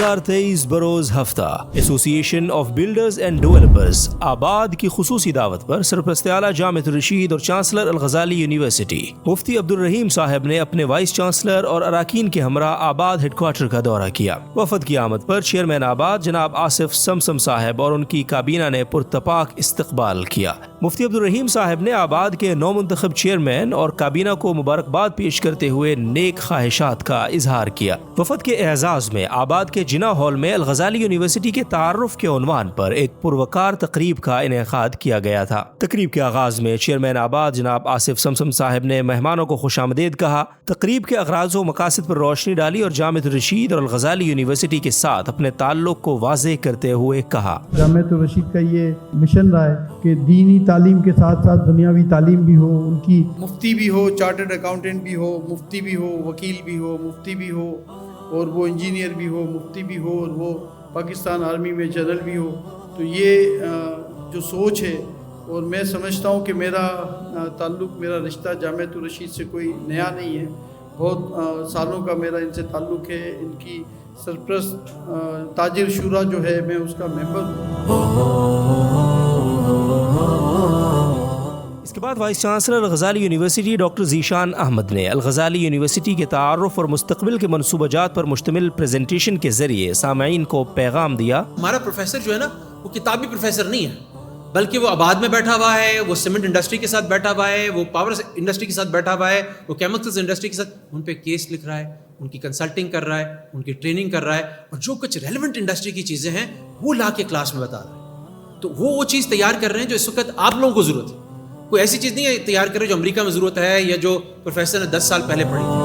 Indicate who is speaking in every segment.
Speaker 1: 2023 بروز ہفتہ ایسوسی ایشن آف بلڈرز اینڈ ڈیولپرز آباد کی خصوصی دعوت پر سرپرست اعلیٰ جامعۃ الرشید اور چانسلر الغزالی یونیورسٹی مفتی عبدالرحیم صاحب نے اپنے وائس چانسلر اور اراکین کے ہمراہ آباد ہیڈ کوارٹر کا دورہ کیا۔ وفد کی آمد پر چیئرمین آباد جناب آصف سمسم صاحب اور ان کی کابینہ نے پرتپاک استقبال کیا۔ مفتی عبدالرحیم صاحب نے آباد کے نو منتخب چیئرمین اور کابینہ کو مبارکباد پیش کرتے ہوئے نیک خواہشات کا اظہار کیا۔ وفد کے اعزاز میں آباد کے جناح ہال میں الغزالی یونیورسٹی کے تعارف کے عنوان پر ایک پروکار تقریب کا انعقاد کیا گیا تھا۔ تقریب کے آغاز میں چیئرمین آباد جناب آصف سمسم صاحب نے مہمانوں کو خوش آمدید کہا، تقریب کے اغراض و مقاصد پر روشنی ڈالی اور جامعۃ الرشید اور الغزالی یونیورسٹی کے ساتھ اپنے تعلق کو واضح کرتے ہوئے کہا،
Speaker 2: جامعۃ الرشید کا یہ مشن رہا ہے کہ دینی تعلیم کے ساتھ ساتھ دنیاوی تعلیم بھی ہو، ان کی
Speaker 3: مفتی بھی ہو، چارٹرڈ اکاؤنٹنٹ بھی ہو، مفتی بھی ہو، وکیل بھی ہو، مفتی بھی ہو، اور وہ انجینئر بھی ہو، مفتی بھی ہو، اور وہ پاکستان آرمی میں جنرل بھی ہو۔ تو یہ جو سوچ ہے، اور میں سمجھتا ہوں کہ میرا تعلق، میرا رشتہ جامعۃ الرشید سے کوئی نیا نہیں ہے، بہت سالوں کا میرا ان سے تعلق ہے۔ ان کی سرپرست تاجر شورا جو ہے، میں اس کا ممبر ہوں۔
Speaker 1: اس کے بعد vice chancellor Al-Ghazali university doctor Zeeshan Ahmed نے الغزالی یونیورسٹی کے تعارف اور مستقبل کے منصوبہ جات پر مشتمل پریزنٹیشن کے ذریعے سامعین کو پیغام دیا۔
Speaker 4: ہمارا پروفیسر جو ہے نا، وہ کتابی پروفیسر نہیں ہے، بلکہ وہ آباد میں بیٹھا ہوا ہے، وہ سیمنٹ انڈسٹری کے ساتھ بیٹھا ہوا ہے، وہ پاور انڈسٹری کے ساتھ بیٹھا ہوا ہے، وہ کیمیکلز انڈسٹری کے ساتھ ان پہ کیس لکھ رہا ہے، ان کی کنسلٹنگ کر رہا ہے، ان کی ٹریننگ کر رہا ہے، اور جو کچھ ریلیونٹ انڈسٹری کی چیزیں ہیں وہ لا کے کلاس میں بتا رہا ہے۔ تو وہ چیز تیار کر رہے ہیں جو اس وقت آپ لوگوں کو ضرورت ہے۔ کوئی ایسی چیز نہیں ہے تیار کرے جو امریکہ میں ضرورت ہے یا جو پروفیسر نے 10 سال پہلے پڑھی تھی۔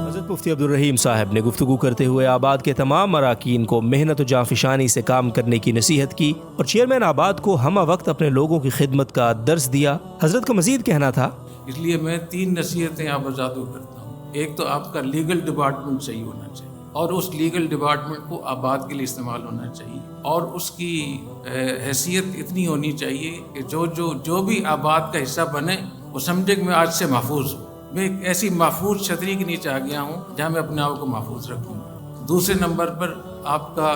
Speaker 1: حضرت مفتی عبدالرحیم صاحب نے گفتگو کرتے ہوئے آباد کے تمام اراکین کو محنت و جانفشانی سے کام کرنے کی نصیحت کی اور چیئرمین آباد کو ہمہ وقت اپنے لوگوں کی خدمت کا درس دیا۔ حضرت کا مزید کہنا تھا،
Speaker 5: اس لیے میں 3 نصیحتیں آپ آزادوں کرتا ہوں۔ ایک تو آپ کا لیگل ڈپارٹمنٹ صحیح ہونا چاہیے، اور اس لیگل ڈپارٹمنٹ کو آباد کے لیے استعمال ہونا چاہیے، اور اس کی حیثیت اتنی ہونی چاہیے کہ جو بھی آباد کا حصہ بنے وہ سمجھے کہ میں آج سے محفوظ ہوں، میں ایک ایسی محفوظ چھتری کے نیچے آ گیا ہوں جہاں میں اپنے آپ کو محفوظ رکھوں گا۔ دوسرے نمبر پر آپ کا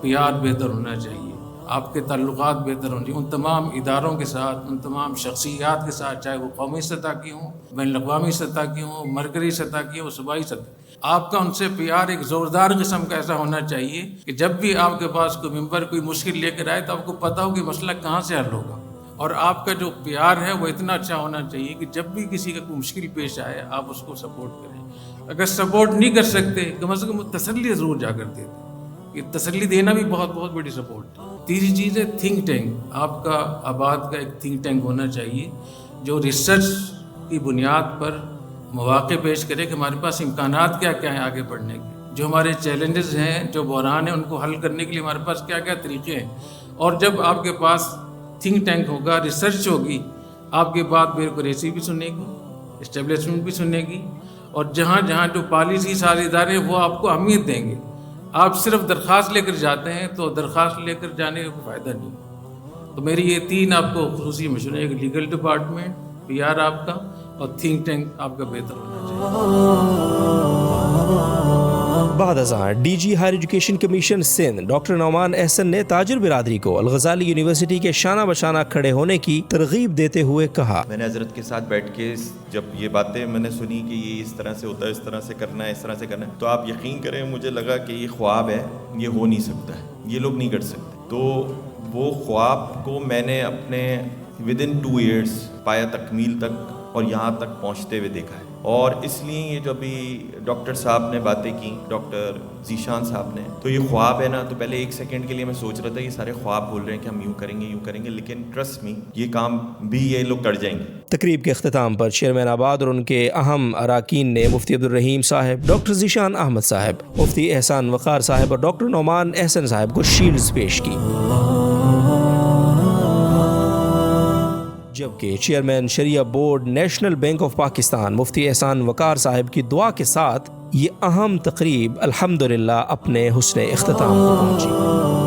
Speaker 5: پیار بہتر ہونا چاہیے، آپ کے تعلقات بہتر ہونے چاہیے ان تمام اداروں کے ساتھ، ان تمام شخصیات کے ساتھ، چاہے وہ قومی سطح کی ہوں، بین الاقوامی سطح کی ہوں، مرکزی سطح کی ہوں، صوبائی سطح۔ آپ کا ان سے پیار ایک زوردار قسم کا ایسا ہونا چاہیے کہ جب بھی آپ کے پاس کوئی ممبر کوئی مشکل لے کر آئے تو آپ کو پتہ ہو کہ مسئلہ کہاں سے حل ہوگا، اور آپ کا جو پیار ہے وہ اتنا اچھا ہونا چاہیے کہ جب بھی کسی کا کوئی مشکل پیش آئے آپ اس کو سپورٹ کریں۔ اگر سپورٹ نہیں کر سکتے کم از کم تسلی ضرور جا کر دے دیں، یہ تسلی دینا بھی بہت بہت بڑی سپورٹ ہے۔ تیسری چیز ہے تھنک ٹینک۔ آپ کا آباد کا ایک تھنک ٹینک ہونا چاہیے جو ریسرچ کی بنیاد پر مواقع پیش کرے کہ ہمارے پاس امکانات کیا کیا ہیں آگے بڑھنے کے، جو ہمارے چیلنجز ہیں، جو بحران ہیں، ان کو حل کرنے کے لیے ہمارے پاس کیا کیا طریقے ہیں۔ اور جب آپ کے پاس تھنک ٹینک ہوگا، ریسرچ ہوگی، آپ کے بعد بیوروکریسی بھی سنے گی، اسٹیبلشمنٹ بھی سنے گی، اور جہاں جہاں جو پالیسی سارے ادارے وہ آپ کو اہمیت دیں گے۔ آپ صرف درخواست لے کر جاتے ہیں تو درخواست لے کر جانے کا کوئی فائدہ نہیں۔ تو میری یہ 3 آپ کو خصوصی مشورے، ایک لیگل ڈپارٹمنٹ، پی آر آپ کا، اور تھنک ٹینک آپ کا بہتر ہونا چاہیے۔
Speaker 1: بعد ازاں D G higher education commission Sindh doctor Noman Ahsan نے تاجر برادری کو الغزالی یونیورسٹی کے شانہ بشانہ کھڑے ہونے کی ترغیب دیتے ہوئے کہا،
Speaker 6: میں نے حضرت کے ساتھ بیٹھ کے جب یہ باتیں میں نے سنی کہ یہ اس طرح سے ہوتا ہے، اس طرح سے کرنا ہے، اس طرح سے کرنا ہے، تو آپ یقین کریں مجھے لگا کہ یہ خواب ہے، یہ ہو نہیں سکتا ہے، یہ لوگ نہیں کر سکتے۔ تو وہ خواب کو میں نے اپنے ودن 2 ایئرس پایا تکمیل تک اور یہاں تک پہنچتے ہوئے دیکھا ہے۔ اور اس لیے یہ جو ابھی ڈاکٹر صاحب نے باتیں کی، ڈاکٹر ذیشان صاحب نے، تو یہ خواب ہے نا، تو پہلے 1 سیکنڈ کے لیے میں سوچ رہا تھا یہ سارے خواب بول رہے ہیں کہ ہم یوں کریں گے، لیکن ٹرسٹ می یہ کام بھی یہ لوگ کر جائیں گے۔
Speaker 1: تقریب کے اختتام پر چیئرمین آباد اور ان کے اہم اراکین نے مفتی عبدالرحیم صاحب، ڈاکٹر ذیشان احمد صاحب، مفتی احسان وقار صاحب اور ڈاکٹر نعمان احسن صاحب کو شیلڈز پیش کی، جبکہ چیئرمین شریعہ board National Bank of Pakistan مفتی احسان وقار صاحب کی دعا کے ساتھ یہ اہم تقریب الحمدللہ اپنے حسن اختتام کو پہنچی۔